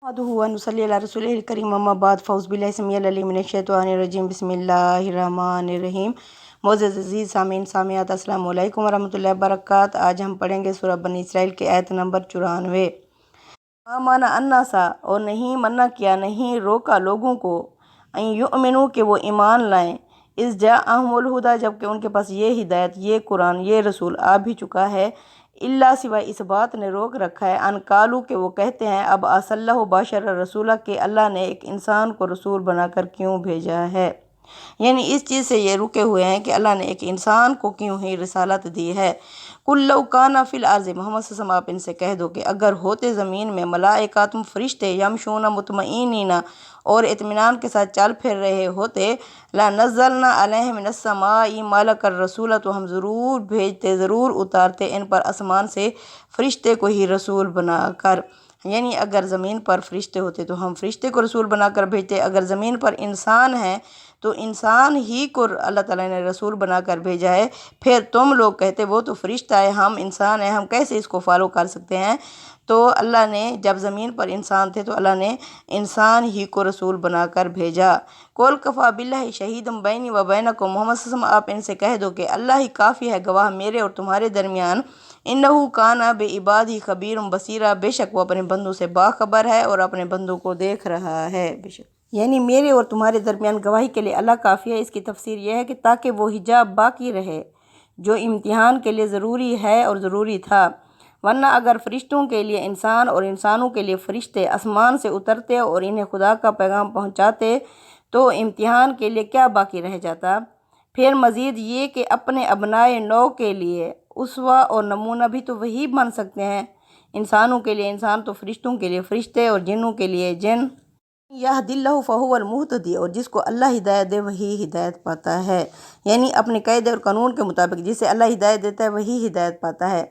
نحمده ونصلي على رسوله الكريم اما بعد فاعوذ باللہ السمیع العلیم من الشیطان الرجیم بسم اللہ الرحمن الرحیم۔ معزز عزیز سامعین سامعات السلام علیکم ورحمۃ اللہ وبرکاتہ۔ آج ہم پڑھیں گے سورہ بنی اسرائیل کی آیت نمبر 94۔ ما مانا الناسا، اور نہیں منع کیا، نہیں روکا لوگوں کو، ان یؤمنوا کہ وہ ایمان لائیں، اذ جاءہم الہدی جبکہ ان کے پاس یہ ہدایت، یہ قرآن، یہ رسول آ بھی چکا ہے، اللہ سوائے اس بات نے روک رکھا ہے ان قالوا کہ وہ کہتے ہیں اب عسى اللہ بشر رسولہ کہ اللہ نے ایک انسان کو رسول بنا کر کیوں بھیجا ہے، یعنی اس چیز سے یہ رکے ہوئے ہیں کہ اللہ نے ایک انسان کو کیوں ہی رسالت دی ہے۔ قل لو کان فی الارض، محمد صلی اللہ علیہ وسلم آپ ان سے کہہ دو کہ اگر ہوتے زمین میں ملائکات فرشتے یمشون مطمئنین اور اطمینان کے ساتھ چل پھر رہے ہوتے، لنزلنا علیہم من السماء ملکا رسولا، تو ہم ضرور بھیجتے، ضرور اتارتے ان پر آسمان سے فرشتے کو ہی رسول بنا کر، یعنی اگر زمین پر فرشتے ہوتے تو ہم فرشتے کو رسول بنا کر بھیجتے، اگر زمین پر انسان ہیں تو انسان ہی کو اللہ تعالیٰ نے رسول بنا کر بھیجا ہے۔ پھر تم لوگ کہتے وہ تو فرشتہ ہے، ہم انسان ہیں، ہم کیسے اس کو فالو کر سکتے ہیں؟ تو اللہ نے جب زمین پر انسان تھے تو اللہ نے انسان ہی کو رسول بنا کر بھیجا۔ قل کفی باللہ شہیدا بینی و بینکم، محمد صلی اللہ علیہ وسلم آپ ان سے کہہ دو کہ اللہ ہی کافی ہے گواہ میرے اور تمہارے درمیان، انہ کان بعبادہ خبیر بصیر، بے شک وہ اپنے بندوں سے باخبر ہے اور اپنے بندوں کو دیکھ رہا ہے، بے شک یعنی میرے اور تمہارے درمیان گواہی کے لیے اللہ کافی ہے۔ اس کی تفسیر یہ ہے کہ تاکہ وہ حجاب باقی رہے جو امتحان کے لیے ضروری ہے اور ضروری تھا، ورنہ اگر فرشتوں کے لیے انسان اور انسانوں کے لیے فرشتے آسمان سے اترتے اور انہیں خدا کا پیغام پہنچاتے تو امتحان کے لیے کیا باقی رہ جاتا؟ پھر مزید یہ کہ اپنے ابنائے نو کے لیے اسوہ اور نمونہ بھی تو وہی بن سکتے ہیں، انسانوں کے لیے انسان تو فرشتوں کے لیے فرشتے اور جنوں کے لیے جن۔ یہدی اللہ فہو المہتدی، اور جس کو اللہ ہدایت دے وہی ہدایت پاتا ہے، یعنی اپنے قاعدے اور قانون کے مطابق جسے اللہ ہدایت دیتا ہے وہی ہدایت پاتا ہے۔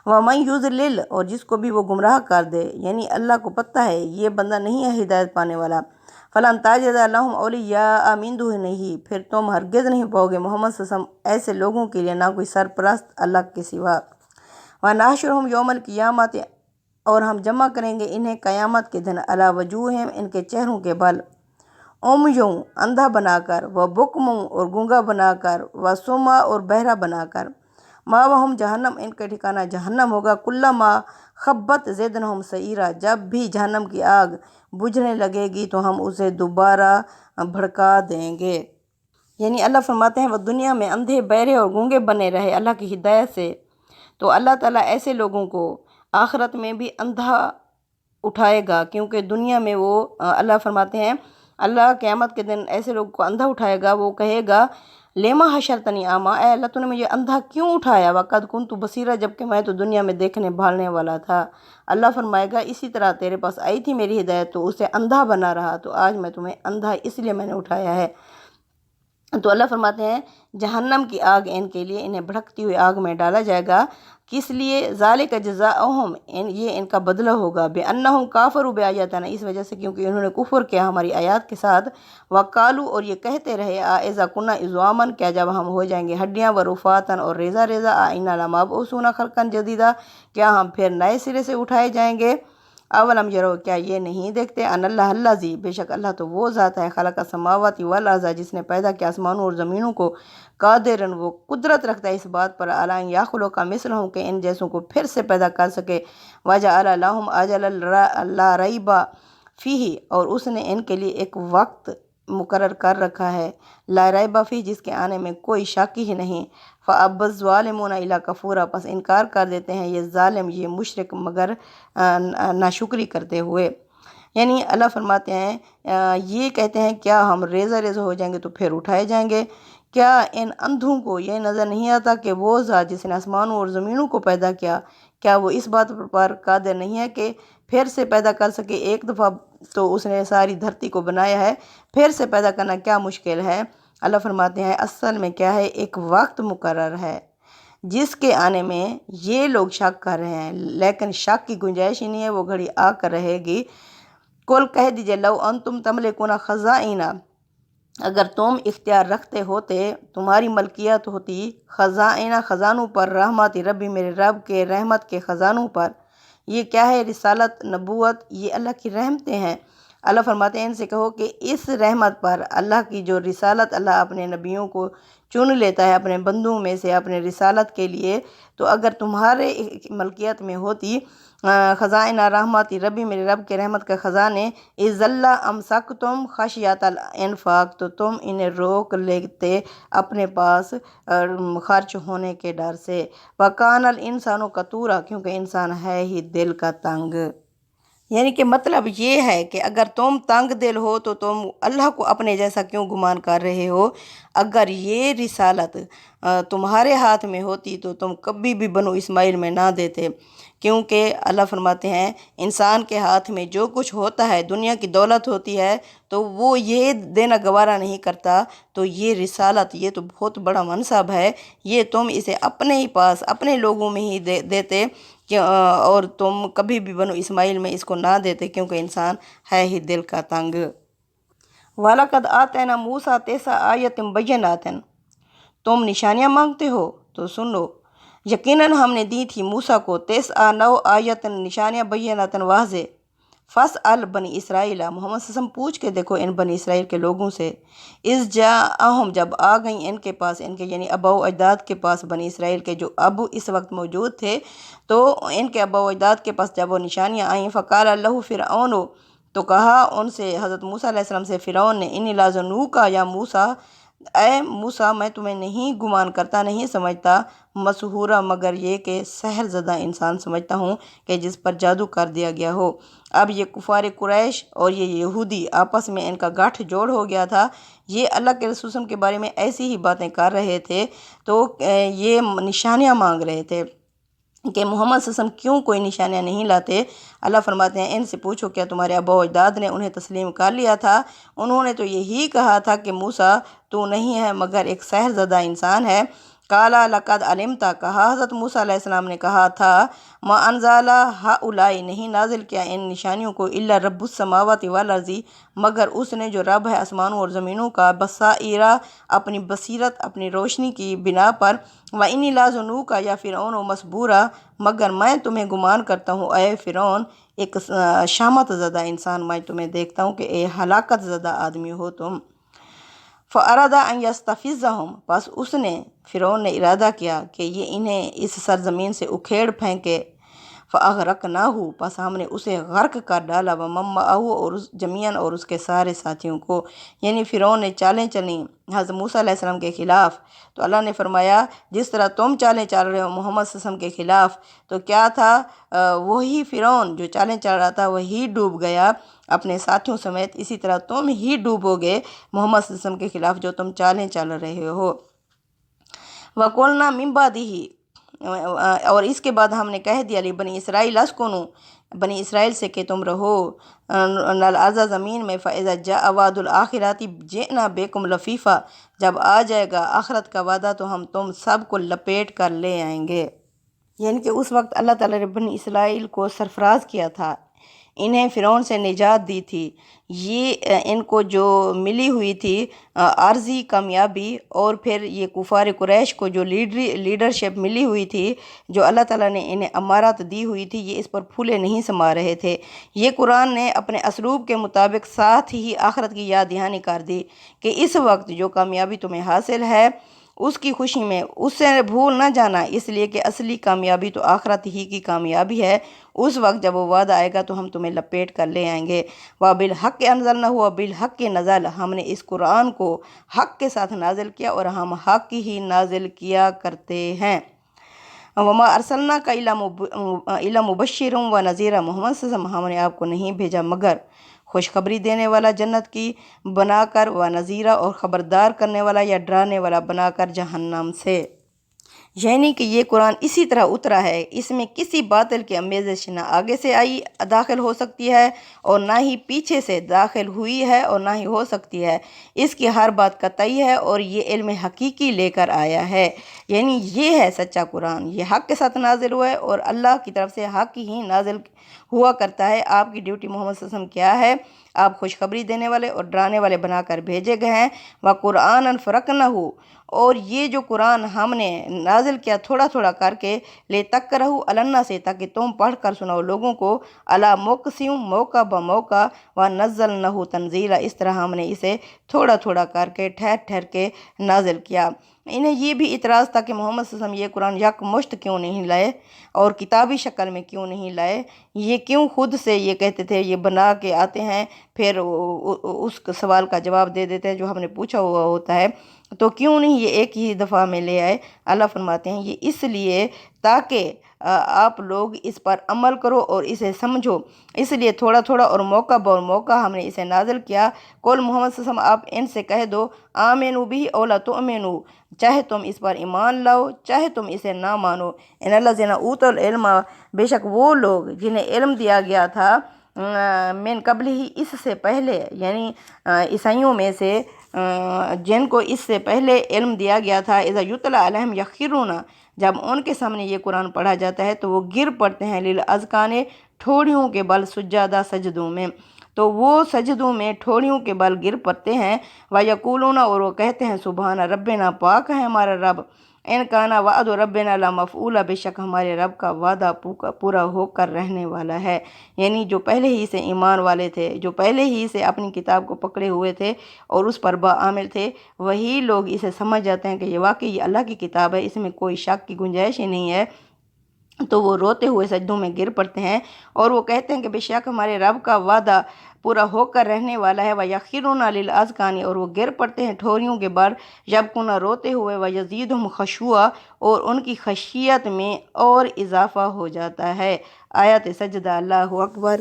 وَمَن یضلل، اور جس کو بھی وہ گمراہ کر دے، یعنی اللہ کو پتہ ہے یہ بندہ نہیں ہے ہدایت پانے والا، فَلَن تَجِدَ لَهُمْ أَوْلِيَاءَ مِن دُونِهِ، پھر تم ہرگز نہیں پاؤ گے محمد صلی اللہ علیہ وسلم ایسے لوگوں کے لیے نہ کوئی سرپرست اللہ کے سوا۔ وَنَحْشُرُهُمْ يَوْمَ الْقِيَامَةِ، اور ہم جمع کریں گے انہیں قیامت کے دن، علی وجوہہم ان کے چہروں کے بل، عمیٌ اندھا بنا کر، وبکم اور گونگا بنا کر، وصم اور بہرا بنا کر، مأواہم جہنم ان کا ٹھکانہ جہنم ہوگا، کلما خبت زدناہم سعیرا، جب بھی جہنم کی آگ بجھنے لگے گی تو ہم اسے دوبارہ بھڑکا دیں گے، یعنی اللہ فرماتے ہیں وہ دنیا میں اندھے بہرے اور گونگے بنے رہے اللہ کی ہدایت سے، تو اللہ تعالیٰ ایسے لوگوں کو آخرت میں بھی اندھا اٹھائے گا، کیونکہ دنیا میں وہ اللہ فرماتے ہیں اللہ قیامت کے دن ایسے لوگوں کو اندھا اٹھائے گا، وہ کہے گا لیما حشرتنی اعمیٰ، اے اللہ تو نے مجھے اندھا کیوں اٹھایا، وقد کنت بصیرا، جبکہ میں تو دنیا میں دیکھنے بھالنے والا تھا۔ اللہ فرمائے گا اسی طرح تیرے پاس آئی تھی میری ہدایت تو اسے اندھا بنا رہا، تو آج میں تمہیں اندھا اس لیے میں نے اٹھایا ہے۔ تو اللہ فرماتے ہیں جہنم کی آگ ان کے لیے، انہیں بھڑکتی ہوئی آگ میں ڈالا جائے گا، کس لیے؟ ذالک جزاؤہم، یہ ان کا بدلہ ہوگا، بانہم کافروا بآیاتنا، اس وجہ سے کیونکہ انہوں نے کفر کیا ہماری آیات کے ساتھ، وقالوا اور یہ کہتے رہے اذا کنا عظاما، کیا جب ہم ہو جائیں گے ہڈیاں، ورفاتا اور ریزہ ریزہ، انا لمبعوثون خلقا جدیدا، کیا ہم پھر نئے سرے سے اٹھائے جائیں گے؟ اولم یرو، کیا یہ نہیں دیکھتے، ان اللہ الذی، بے شک اللہ تو وہ ذات ہے، خلق السماوات والارض، جس نے پیدا کیا آسمانوں اور زمینوں کو، قادرن وہ قدرت رکھتا ہے اس بات پر، علی ان یخلق مثلہم کہ ان جیسوں کو پھر سے پیدا کر سکے، وجعل لہم اجلا لا ریب فیہ، اور اس نے ان کے لیے ایک وقت مقرر کر رکھا ہے، لا ریب فیہ جس کے آنے میں کوئی شک ہی نہیں، فأبى الظالمون الا کفورا، پس انکار کر دیتے ہیں یہ ظالم، یہ مشرک، مگر ناشکری کرتے ہوئے، یعنی اللہ فرماتے ہیں یہ کہتے ہیں کیا ہم ریزہ ریزہ ہو جائیں گے تو پھر اٹھائے جائیں گے؟ کیا ان اندھوں کو یہ نظر نہیں آتا کہ وہ ذات جس نے آسمانوں اور زمینوں کو پیدا کیا، کیا وہ اس بات پر قادر نہیں ہے کہ پھر سے پیدا کر سکے؟ ایک دفعہ تو اس نے ساری دھرتی کو بنایا ہے، پھر سے پیدا کرنا کیا مشکل ہے؟ اللہ فرماتے ہیں اصل میں کیا ہے، ایک وقت مقرر ہے جس کے آنے میں یہ لوگ شک کر رہے ہیں، لیکن شک کی گنجائش ہی نہیں ہے، وہ گھڑی آ کر رہے گی۔ قل کہہ دیجئے لو انتم تملکون خزائن، اگر تم اختیار رکھتے ہوتے، تمہاری ملکیت ہوتی، خزائن خزانوں پر، رحمت ربی میرے رب کے رحمت کے خزانوں پر، یہ کیا ہے؟ رسالت، نبوت، یہ اللہ کی رحمتیں ہیں۔ اللہ فرماتے ہیں ان سے کہو کہ اس رحمت پر، اللہ کی جو رسالت، اللہ اپنے نبیوں کو چن لیتا ہے اپنے بندوں میں سے اپنے رسالت کے لیے، تو اگر تمہارے ملکیت میں ہوتی خزائن رحمت ربی، میرے رب کے رحمت کا خزانے، اذل امسکتم خشیۃ الانفاق، تو تم انہیں روک لیتے اپنے پاس خرچ ہونے کے ڈر سے۔ وکان الانسان قتورا، کیونکہ انسان ہے ہی دل کا تنگ۔ یعنی کہ مطلب یہ ہے کہ اگر تم تنگ دل ہو تو تم اللہ کو اپنے جیسا کیوں گمان کر رہے ہو؟ اگر یہ رسالت تمہارے ہاتھ میں ہوتی تو تم کبھی بھی بنو اسماعیل میں نہ دیتے، کیونکہ اللہ فرماتے ہیں انسان کے ہاتھ میں جو کچھ ہوتا ہے، دنیا کی دولت ہوتی ہے، تو وہ یہ دینا گوارا نہیں کرتا، تو یہ رسالت، یہ تو بہت بڑا منصب ہے، یہ تم اسے اپنے ہی پاس اپنے لوگوں میں ہی دیتے اور تم کبھی بھی بنو اسماعیل میں اس کو نہ دیتے، کیونکہ انسان ہے ہی دل کا تنگ۔ وَلَقَدْ آتَيْنَا مُوسَىٰ 9 آیَاتٍ بَيِّنَاتٍ، تم نشانیاں مانگتے ہو تو سن لو، یقیناً ہم نے دی تھی موسیٰ کو 9 آیات نشانیاں بینات واضح۔ فَاسْأَلْ بنی اسرائیل، محمد صلی اللہ علیہ وسلم پوچھ کے دیکھو ان بنی اسرائیل کے لوگوں سے، اذ جاءہم، جب آ گئیں ان کے پاس، ان کے یعنی آبا و اجداد کے پاس، بنی اسرائیل کے جو اب اس وقت موجود تھے، تو ان کے آبا و اجداد کے پاس جب وہ نشانیاں آئیں، فقال لہ فرعون، تو کہا ان سے حضرت موسیٰ علیہ السلام سے فرعون نے، انی لاظنک یا موسیٰ، اے موسیٰ میں تمہیں نہیں گمان کرتا، نہیں سمجھتا، مسحورا، مگر یہ کہ سحر زدہ انسان سمجھتا ہوں کہ جس پر جادو کر دیا گیا ہو۔ اب یہ کفار قریش اور یہ یہودی آپس میں ان کا گٹھ جوڑ ہو گیا تھا، یہ اللہ کے رسول صلی اللہ علیہ وسلم کے بارے میں ایسی ہی باتیں کر رہے تھے، تو یہ نشانیاں مانگ رہے تھے کہ محمد صلی اللہ علیہ وسلم کیوں کوئی نشانیاں نہیں لاتے۔ اللہ فرماتے ہیں ان سے پوچھو کیا تمہارے آبا و اجداد نے انہیں تسلیم کر لیا تھا؟ انہوں نے تو یہی کہا تھا کہ موسیٰ تو نہیں ہے مگر ایک سحر زدہ انسان ہے۔ قَالَ لَقَدْ عَلِمْتَ، کہا حضرت موسیٰ علیہ السلام نے کہا تھا، مَا أَنزَلَ هَؤُلَاءِ، نہیں نازل کیا ان نشانیوں کو، إِلَّا رَبُّ السَّمَاوَاتِ وَالْأَرْضِ، مگر اس نے جو رب ہے آسمانوں اور زمینوں کا، بَصَائِرَ، اپنی بصیرت، اپنی روشنی کی بنا پر، وَإِنِّي لَأَظُنُّكَ يَا فِرْعَوْنُ مَثْبُورًا، مگر میں تمہیں گمان کرتا ہوں اے فرعون، ایک شامت زدہ انسان، میں تمہیں دیکھتا ہوں کہ اے ہلاکت زدہ آدمی ہو تم۔ فَأَرَادَ أَن يَسْتَفِزَّهُمْ، پس اس نے، فرعون نے ارادہ کیا کہ یہ انہیں اس سرزمین سے اکھیڑ پھینکے۔ فَأَغْرَقْنَاهُ، پس ہم نے اسے غرق کر ڈالا، وَمَن مَّعَهُ، اور جمیعاً، اور اس کے سارے ساتھیوں کو۔ یعنی فرعون نے چالیں چلیں حضرت موسیٰ علیہ السلام کے خلاف، تو اللہ نے فرمایا جس طرح تم چالیں چل رہے ہو محمد صلی اللہ علیہ وسلم کے خلاف، تو کیا تھا وہی فرعون جو چالیں چل رہا تھا وہی ڈوب گیا اپنے ساتھیوں سمیت، اسی طرح تم ہی ڈوبو گے محمد صلی اللہ علیہ وسلم کے خلاف جو تم چالیں چل رہے ہو۔ وَقُلْنَا مِن بَعْدِهِ، اور اس کے بعد ہم نے کہہ دیا بنی اسرائیل اسکنوا، بنی اسرائیل سے کہ تم رہو الارض، زمین میں، فَإِذَا جَاءَ وَعْدُ الْآخِرَةِ جِئْنَا بِكُمْ لَفِيفًا، جب آ جائے گا آخرت کا وعدہ تو ہم تم سب کو لپیٹ کر لے آئیں گے۔ یعنی کہ اس وقت اللہ تعالیٰ نے بنی اسرائیل کو سرفراز کیا تھا، انہیں فرعون سے نجات دی تھی، یہ ان کو جو ملی ہوئی تھی عارضی کامیابی، اور پھر یہ کفار قریش کو جو لیڈرشپ ملی ہوئی تھی، جو اللہ تعالیٰ نے انہیں امارات دی ہوئی تھی، یہ اس پر پھولے نہیں سما رہے تھے۔ یہ قرآن نے اپنے اسلوب کے مطابق ساتھ ہی آخرت کی یاد دہانی کر دی کہ اس وقت جو کامیابی تمہیں حاصل ہے اس کی خوشی میں اسے بھول نہ جانا، اس لیے کہ اصلی کامیابی تو آخرت ہی کی کامیابی ہے۔ اس وقت جب وہ وعدہ آئے گا تو ہم تمہیں لپیٹ کر لے آئیں گے۔ وَبِالْحَقِّ أَنزَلْنَاهُ، وَبِالْحَقِّ نَزَلَ، ہم نے اس قرآن کو حق کے ساتھ نازل کیا اور ہم حق ہی نازل کیا کرتے ہیں۔ وَمَا أَرْسَلْنَاكَ إِلَّا مُبَشِّرًا وَنَذِيرًا، محمد صلی اللہ علیہ وسلم ہم نے آپ کو نہیں بھیجا مگر خوشخبری دینے والا جنت کی بنا کر، وَنَذِيرًا، اور خبردار کرنے والا یا ڈرانے والا بنا کر جہنم سے۔ یعنی کہ یہ قرآن اسی طرح اترا ہے، اس میں کسی باطل کی آمیزش نہ آگے سے داخل ہو سکتی ہے اور نہ ہی پیچھے سے داخل ہوئی ہے اور نہ ہی ہو سکتی ہے، اس کی ہر بات قطعی ہے اور یہ علم حقیقی لے کر آیا ہے۔ یعنی یہ ہے سچا قرآن، یہ حق کے ساتھ نازل ہوا ہے اور اللہ کی طرف سے حق ہی نازل ہوا کرتا ہے۔ آپ کی ڈیوٹی محمد صلی اللہ علیہ وسلم کیا ہے؟ آپ خوشخبری دینے والے اور ڈرانے والے بنا کر بھیجے گئے ہیں۔ وَقُرْآنًا فَرَقْنَهُ، اور یہ جو قرآن ہم نے نازل کیا تھوڑا تھوڑا کر کے، لِتَقْرَأَهُ عَلَى النَّاسِ، تاکہ تم پڑھ کر سناؤ لوگوں کو، عَلَى مُقْسِمٍ، موقع بموقع، وَنَزَّلْنَاهُ تَنزِيلًا، اس طرح ہم نے اسے تھوڑا تھوڑا کر کے ٹھہر ٹھہر کے نازل کیا۔ انہیں یہ بھی اعتراض تھا کہ محمد صلی اللہ علیہ وسلم یہ قرآن یک مشت کیوں نہیں لائے اور کتابی شکل میں کیوں نہیں لائے؟ یہ کیوں خود سے یہ کہتے تھے یہ بنا کے آتے ہیں، پھر اس سوال کا جواب دے دیتے ہیں جو ہم نے پوچھا ہوا ہوتا ہے، تو کیوں نہیں یہ ایک ہی دفعہ میں لے آئے؟ اللہ فرماتے ہیں یہ اس لیے تاکہ آپ لوگ اس پر عمل کرو اور اسے سمجھو، اس لیے تھوڑا تھوڑا اور موقع بر موقع ہم نے اسے نازل کیا۔ قل محمد صلی اللہ علیہ وسلم، آپ ان سے کہہ دو، آمنوا بہ او لا تؤمنوا، چاہے تم اس پر ایمان لاؤ چاہے تم اسے نہ مانو۔ ان الذین اوتوا العلم، بے شک وہ لوگ جنہیں علم دیا گیا تھا، من قبل ہی، اس سے پہلے، یعنی عیسائیوں میں سے جن کو اس سے پہلے علم دیا گیا تھا، اذا یتلی علیہم یخرون، جب ان کے سامنے یہ قرآن پڑھا جاتا ہے تو وہ گر پڑتے ہیں، للاذقان، ٹھوڑیوں کے بل، سجادہ، سجدوں میں، تو وہ سجدوں میں ٹھوڑیوں کے بل گر پڑتے ہیں۔ وَيَقُولُونَ، اور وہ کہتے ہیں، سبحان ربنا، پاک ہے ہمارا رب، ان کانا وعد ربنا لمفعولا، بے شک ہمارے رب کا وعدہ پورا ہو کر رہنے والا ہے۔ یعنی جو پہلے ہی سے ایمان والے تھے، جو پہلے ہی سے اپنی کتاب کو پکڑے ہوئے تھے اور اس پر باعمل تھے، وہی لوگ اسے سمجھ جاتے ہیں کہ یہ واقعی اللہ کی کتاب ہے، اس میں کوئی شک کی گنجائش ہی نہیں ہے، تو وہ روتے ہوئے سجدوں میں گر پڑتے ہیں اور وہ کہتے ہیں کہ بے شک ہمارے رب کا وعدہ پورا ہو کر رہنے والا ہے۔ وَيَخِرُّونَ لِلْأَذْقَانِ، اور وہ گر پڑتے ہیں ٹھوریوں کے بل، یبکون، روتے ہوئے، وَيَزِيدُهُمْ خَشُوعًا، اور ان کی خشیت میں اور اضافہ ہو جاتا ہے۔ آیت سجدہ۔ اللہ اکبر،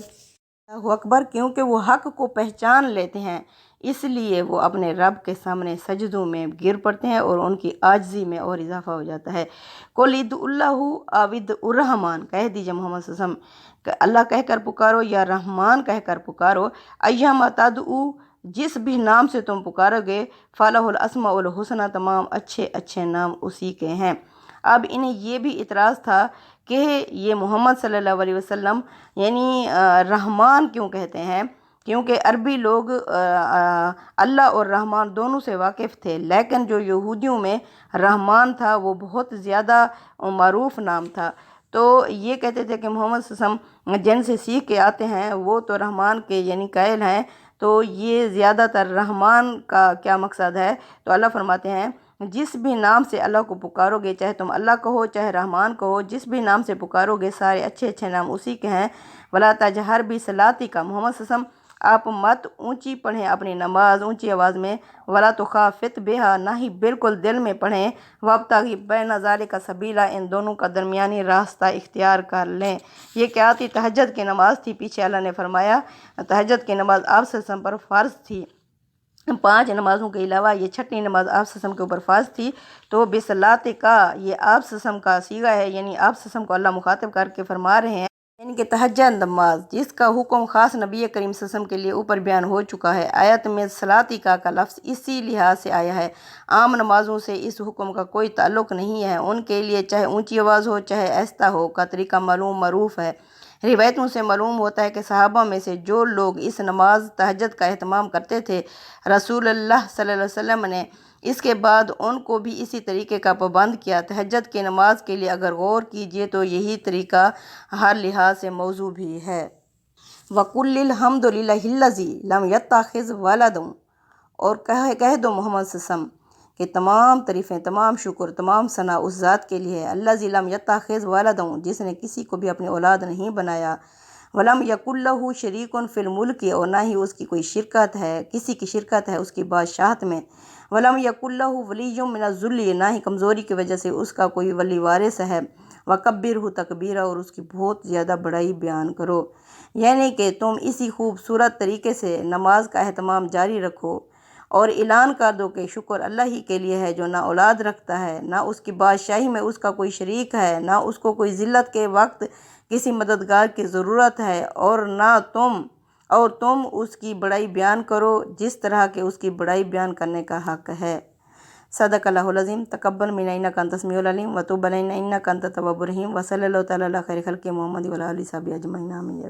اللہ اکبر، کیونکہ وہ حق کو پہچان لیتے ہیں اس لیے وہ اپنے رب کے سامنے سجدوں میں گر پڑتے ہیں اور ان کی عاجزی میں اور اضافہ ہو جاتا ہے۔ قُلِ ادعوا اللَّهَ أَوِ ادعوا الرَّحْمَٰنَ، کہہ دیجئے محمد صلی اللہ علیہ وسلم کہ اللہ کہہ کر پکارو یا رحمان کہہ کر پکارو، ایہما تدعو، جس بھی نام سے تم پکارو گے، فَلَهُ الْأَسْمَاءُ الْحُسْنَىٰ، تمام اچھے اچھے نام اسی کے ہیں۔ اب انہیں یہ بھی اعتراض تھا کہ یہ محمد صلی اللہ علیہ وسلم یعنی رحمان کیوں کہتے ہیں، کیونکہ عربی لوگ اللہ اور رحمان دونوں سے واقف تھے، لیکن جو یہودیوں میں رحمان تھا وہ بہت زیادہ معروف نام تھا، تو یہ کہتے تھے کہ محمد صلی اللہ علیہ وسلم جن سے سیکھ کے آتے ہیں وہ تو رحمان کے یعنی قائل ہیں، تو یہ زیادہ تر رحمان کا کیا مقصد ہے؟ تو اللہ فرماتے ہیں جس بھی نام سے اللہ کو پکارو گے، چاہے تم اللہ کہو چاہے رحمان کہو، جس بھی نام سے پکارو گے سارے اچھے اچھے نام اسی کے ہیں۔ وَلَا تَجْهَرْ بِصَلَاتِكَ، محمد صلی اللہ علیہ وسلم آپ مت اونچی پڑھیں اپنی نماز اونچی آواز میں، وَلَا تُخَافِتْ بِهَا، نہ ہی بالکل دل میں پڑھیں، وَابْتَغِ بَيْنَ ذَلِكَ سَبِيلًا، ان دونوں کا درمیانی راستہ اختیار کر لیں۔ یہ کیا تھی؟ تہجد کی نماز تھی۔ پیچھے اللہ نے فرمایا تہجد کی نماز آپ صلی اللہ علیہ وسلم پر فرض تھی، 5 نمازوں کے علاوہ یہ 6ٹھی نماز آپ صلی اللہ علیہ وسلم کے اوپر فرض تھی، تو بِصَلَاتِكَ یہ آپ صلی اللہ علیہ وسلم کا صیغہ ہے، یعنی آپ صلی اللہ علیہ وسلم کو اللہ مخاطب کر کے فرما رہے ہیں، یعنی کہ تہجد نماز جس کا حکم خاص نبی کریم صلی اللہ علیہ وسلم کے لیے اوپر بیان ہو چکا ہے۔ آیت میں صلاتِکَ کا لفظ اسی لحاظ سے آیا ہے، عام نمازوں سے اس حکم کا کوئی تعلق نہیں ہے، ان کے لیے چاہے اونچی آواز ہو چاہے آہستہ ہو کا طریقہ معروف ہے۔ روایتوں سے معلوم ہوتا ہے کہ صحابہ میں سے جو لوگ اس نماز تہجد کا اہتمام کرتے تھے، رسول اللہ صلی اللہ علیہ وسلم نے اس کے بعد ان کو بھی اسی طریقے کا پابند کیا۔ تہجد کی نماز کے لیے اگر غور کیجئے تو یہی طریقہ ہر لحاظ سے موزوں بھی ہے۔ وَقُلِ الْحَمْدُ لِلَّهِ الَّذِي لَمْ يَتَّخِذْ وَلَدًا، اور کہہ دو محمد صلی اللہ علیہ وسلم کہ تمام تعریفیں، تمام شکر، تمام ثنا اس ذات کے لیے ہے، الَّذِي لَمْ يَتَّخِذْ وَلَدًا، جس نے کسی کو بھی اپنی اولاد نہیں بنایا، وَلَمْ يَكُن لَهُ شَرِيكٌ فِي الْمُلْكِ، اور نہ ہی اس کی کوئی شرکت ہے، کسی کی شرکت ہے اس کی بادشاہت میں، وَلَمْ يَكُن لَهُ وَلِيٌّ مِّنَ الذُّلِّ، نہ ہی کمزوری کی وجہ سے اس کا کوئی ولی وارث ہے، وَكَبِّرْهُ تَكْبِيرًا، اور اس کی بہت زیادہ بڑائی بیان کرو، یعنی کہ تم اسی خوبصورت طریقے سے نماز کا اہتمام جاری رکھو اور اعلان کر دو کہ شکر اللہ ہی کے لیے ہے جو نہ اولاد رکھتا ہے، نہ اس کی بادشاہی میں اس کا کوئی شریک ہے، نہ اس کو کوئی ذلت کے وقت کسی مددگار کی ضرورت ہے، اور تم اس کی بڑائی بیان کرو جس طرح کہ اس کی بڑائی بیان کرنے کا حق ہے۔ صدق اللہ العظیم۔ تقبل منا انک انت السمیع العلیم وتب علینا انک انت التواب الرحیم، وصلی اللہ تعالی علی خیر خلق محمد وعلی آلہ وصحبہ اجمعین، آمین۔